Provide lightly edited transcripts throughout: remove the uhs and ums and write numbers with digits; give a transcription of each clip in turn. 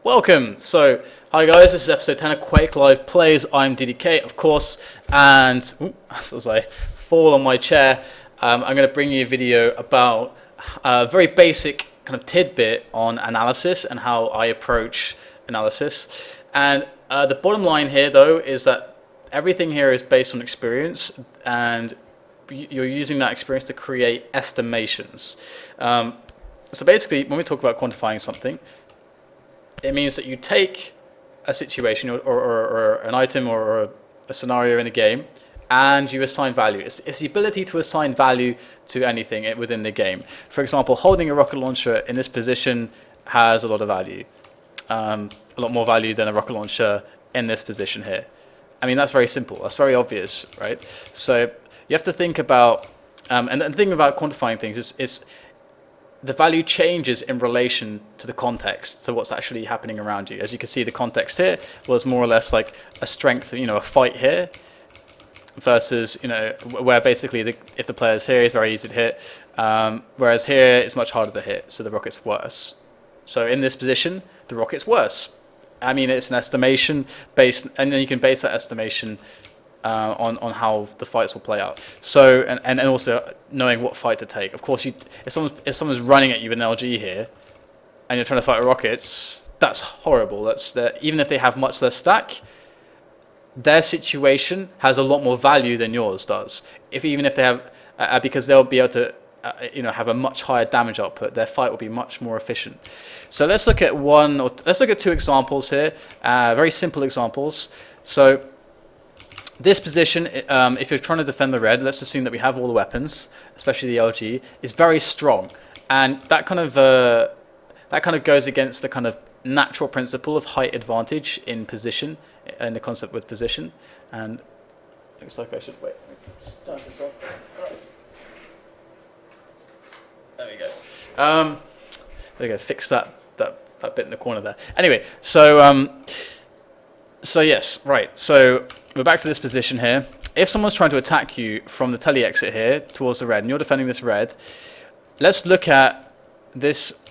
Welcome. So, hi guys, this is episode 10 of QuakeLive Plays. I'm DDK, of course, and as I fall on my chair, I'm going to bring you a video about a very basic kind of tidbit on analysis and how I approach analysis. And the bottom line here, though, is that everything here is based on experience, and you're using that experience to create estimations. So basically, when we talk about quantifying something, it means that you take a situation or an item or a scenario in a game and you assign value. It's the ability to assign value to anything within the game. For example, holding a rocket launcher in this position has a lot of value. A lot more value than a rocket launcher in this position here. I mean, that's very simple. That's very obvious, right? So you have to think about, and the thing about quantifying things is the value changes in relation to the context, to what's actually happening around you. As you can see, the context here was more or less like a strength, a fight here, versus, where basically if the player's here, it's very easy to hit, whereas here it's much harder to hit, so the rocket's worse. So in this position, the rocket's worse. I mean, it's an estimation based, and then you can base that estimation on how the fights will play out. So and also knowing what fight to take. Of course, if someone's running at you with an LG here, and you're trying to fight rockets, that's horrible. Even if they have much less stack, their situation has a lot more value than yours does. Even if they have, because they'll be able to have a much higher damage output, their fight will be much more efficient. So let's look at two examples here, very simple examples. So this position, if you're trying to defend the red, let's assume that we have all the weapons, especially the LG, is very strong, and that kind of goes against the kind of natural principle of height advantage in position, and the concept with position. And looks like I should wait. Let me just turn this off. Right. There we go. There we go. Fix that bit in the corner there. Anyway, so yes, right. So we're back to this position here. If someone's trying to attack you from the tele exit here towards the red, and you're defending this red, let's look at this.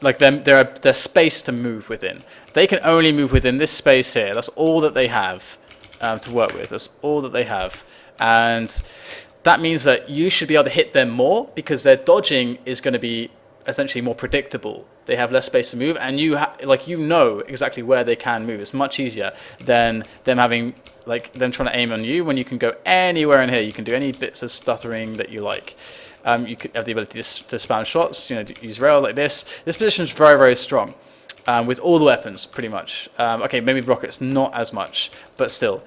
Like there's space to move within. They can only move within this space here. That's all that they have to work with. That's all that they have, and that means that you should be able to hit them more because their dodging is going to be essentially more predictable. They have less space to move, and you know exactly where they can move. It's much easier than them trying to aim on you when you can go anywhere in here. You can do any bits of stuttering that you like. You could have the ability to spam shots, use rail like this. This position is very, very strong with all the weapons, pretty much. Okay, maybe rockets not as much, but still.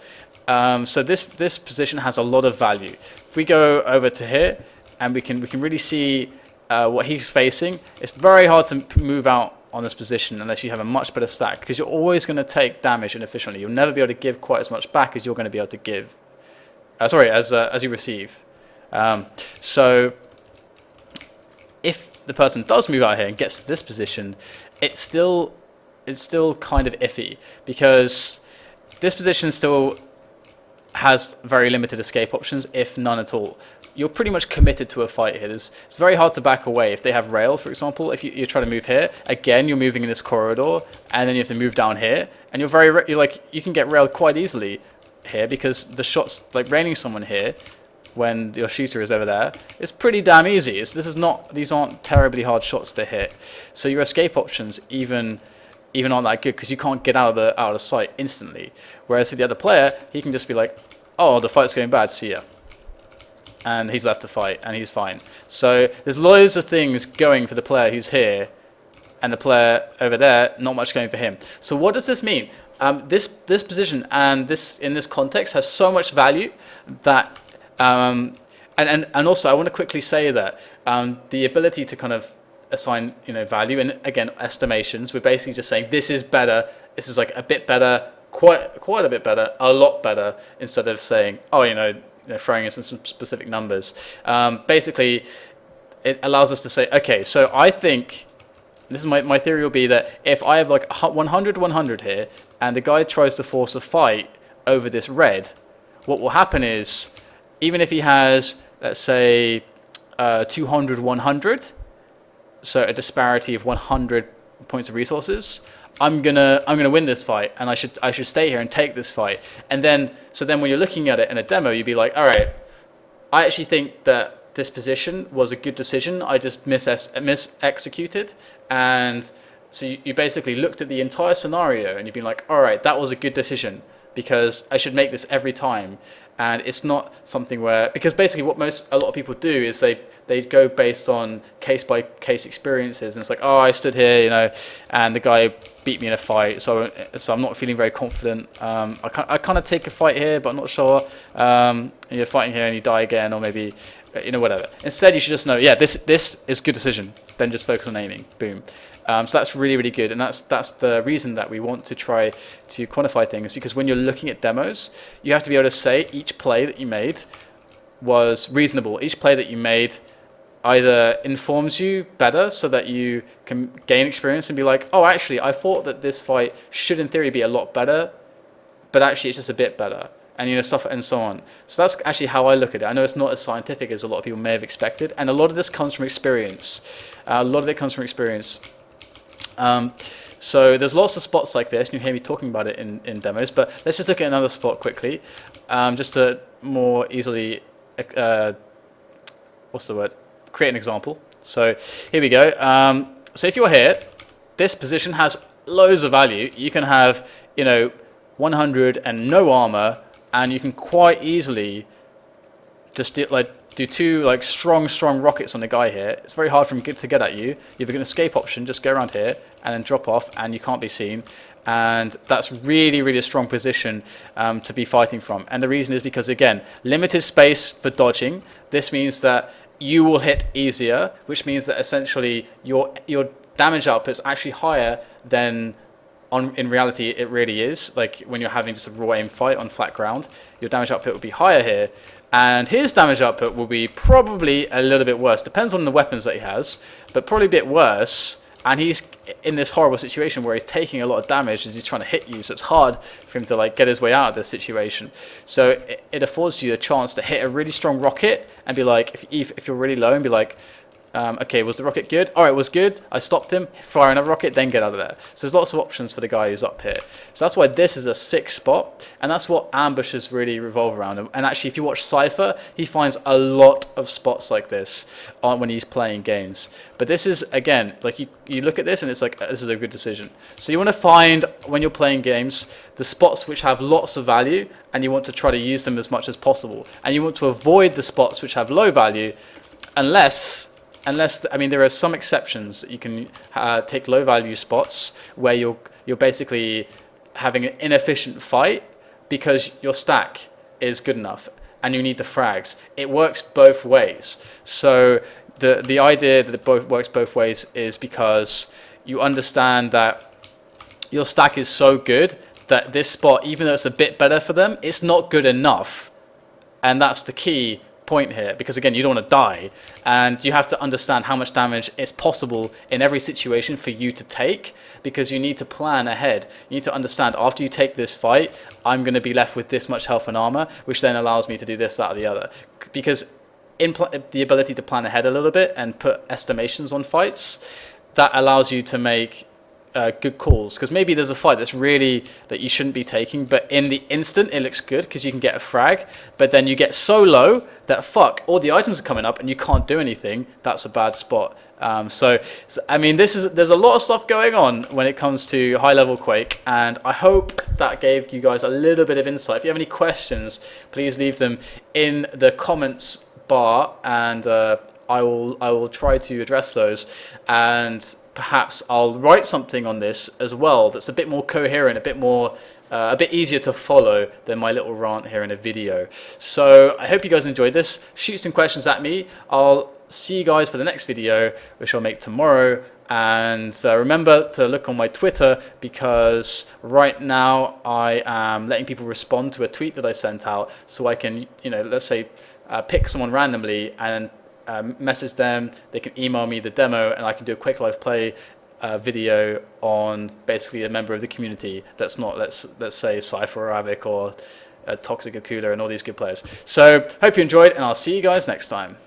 So this position has a lot of value. If we go over to here, and we can really see what he's facing, it's very hard to move out on this position unless you have a much better stack, because you're always going to take damage inefficiently. You'll never be able to give quite as much back as you're going to be able to give. As you receive. So if the person does move out here and gets to this position, it's still kind of iffy, because this position still has very limited escape options, if none at all. You're pretty much committed to a fight here. It's very hard to back away. If they have rail, for example, if you try to move here, again, you're moving in this corridor, and then you have to move down here, and you can get railed quite easily here, because the shots, like raining someone here when your shooter is over there, it's pretty damn easy. These aren't terribly hard shots to hit. So your escape options even aren't that good, because you can't get out of sight instantly. Whereas for the other player, he can just be like, oh, the fight's going bad, see ya. And he's left the fight, and he's fine. So there's loads of things going for the player who's here, and the player over there, not much going for him. So what does this mean? This position and this in this context has so much value that, and also I want to quickly say that the ability to kind of assign value, and again estimations, we're basically just saying this is better, this is like a bit better, quite a bit better, a lot better, instead of saying, oh, throwing us in some specific numbers. Basically, it allows us to say, okay, so I think, this is my theory will be that if I have like 100 here, and the guy tries to force a fight over this red, what will happen is, even if he has, let's say, 200, so a disparity of 100 points of resources. I'm gonna win this fight, and I should stay here and take this fight. And then when you're looking at it in a demo, you'd be like, all right, I actually think that this position was a good decision. I just mis-executed, and so you basically looked at the entire scenario and you've been like, all right, that was a good decision because I should make this every time. And it's not something where, because basically what a lot of people do is they go based on case by case experiences, and it's like, oh, I stood here, you know, and the guy beat me in a fight, so I'm not feeling very confident. I kind of take a fight here, but I'm not sure. And you're fighting here and you die again, or maybe, you know, whatever. Instead, you should just know, yeah, this is a good decision. Then just focus on aiming. Boom. So that's really, really good, and that's the reason that we want to try to quantify things, because when you're looking at demos, you have to be able to say each play that you made was reasonable. Each play that you made either informs you better so that you can gain experience and be like, oh, actually, I thought that this fight should in theory be a lot better, but actually it's just a bit better, and, you know, stuff and so on. So that's actually how I look at it. I know it's not as scientific as a lot of people may have expected, and a lot of this comes from experience. A lot of it comes from experience. So there's lots of spots like this, and you hear me talking about it in demos, but let's just look at another spot quickly, just to more easily, create an example. So here we go. So if you're here, this position has loads of value. You can have, you know, 100 and no armor, and you can quite easily just do two like strong rockets on the guy here. It's very hard for him to get at you. You have an escape option, just go around here and then drop off, and you can't be seen. And that's really, really a strong position to be fighting from. And the reason is because, again, limited space for dodging. This means that you will hit easier, which means that essentially your damage output is actually higher than in reality it really is. Like when you're having just a raw aim fight on flat ground, your damage output will be higher here, and his damage output will be probably a little bit worse. Depends on the weapons that he has, but probably a bit worse. And he's in this horrible situation where he's taking a lot of damage as he's trying to hit you, so it's hard for him to like get his way out of this situation. So it affords you a chance to hit a really strong rocket and be like, if you're really low, and be like, okay, was the rocket good? All right, it was good. I stopped him. Fire another rocket, then get out of there. So there's lots of options for the guy who's up here. So that's why this is a sick spot, and that's what ambushes really revolve around. And actually, if you watch Cypher, he finds a lot of spots like this when he's playing games. But this is, again, like you look at this and it's like, this is a good decision. So you want to find, when you're playing games, the spots which have lots of value, and you want to try to use them as much as possible. And you want to avoid the spots which have low value, unless, I mean, there are some exceptions. You can take low value spots where you're basically having an inefficient fight because your stack is good enough and you need the frags. It works both ways. So the idea that it works both ways is because you understand that your stack is so good that this spot, even though it's a bit better for them, it's not good enough. And that's the key point here, because again, you don't want to die, and you have to understand how much damage is possible in every situation for you to take, because you need to plan ahead. You need to understand, after you take this fight, I'm going to be left with this much health and armor, which then allows me to do this, that, or the other. Because the ability to plan ahead a little bit and put estimations on fights, that allows you to make good calls, because maybe there's a fight that's really that you shouldn't be taking, but in the instant it looks good because you can get a frag, but then you get so low that fuck, all the items are coming up and you can't do anything. That's a bad spot. So I mean, there's a lot of stuff going on when it comes to high level Quake, and I hope that gave you guys a little bit of insight. If you have any questions, please leave them in the comments bar, and I will try to address those, and perhaps I'll write something on this as well that's a bit more coherent, a bit easier to follow than my little rant here in a video. So I hope you guys enjoyed this. Shoot some questions at me. I'll see you guys for the next video, which I'll make tomorrow. And remember to look on my Twitter, because right now I am letting people respond to a tweet that I sent out, so I can, you know, let's say pick someone randomly and message them. They can email me the demo, and I can do a QuakeLive Play video on basically a member of the community that's not, let's say, Cypher or Avic or Toxic or Cooler and all these good players. So hope you enjoyed, and I'll see you guys next time.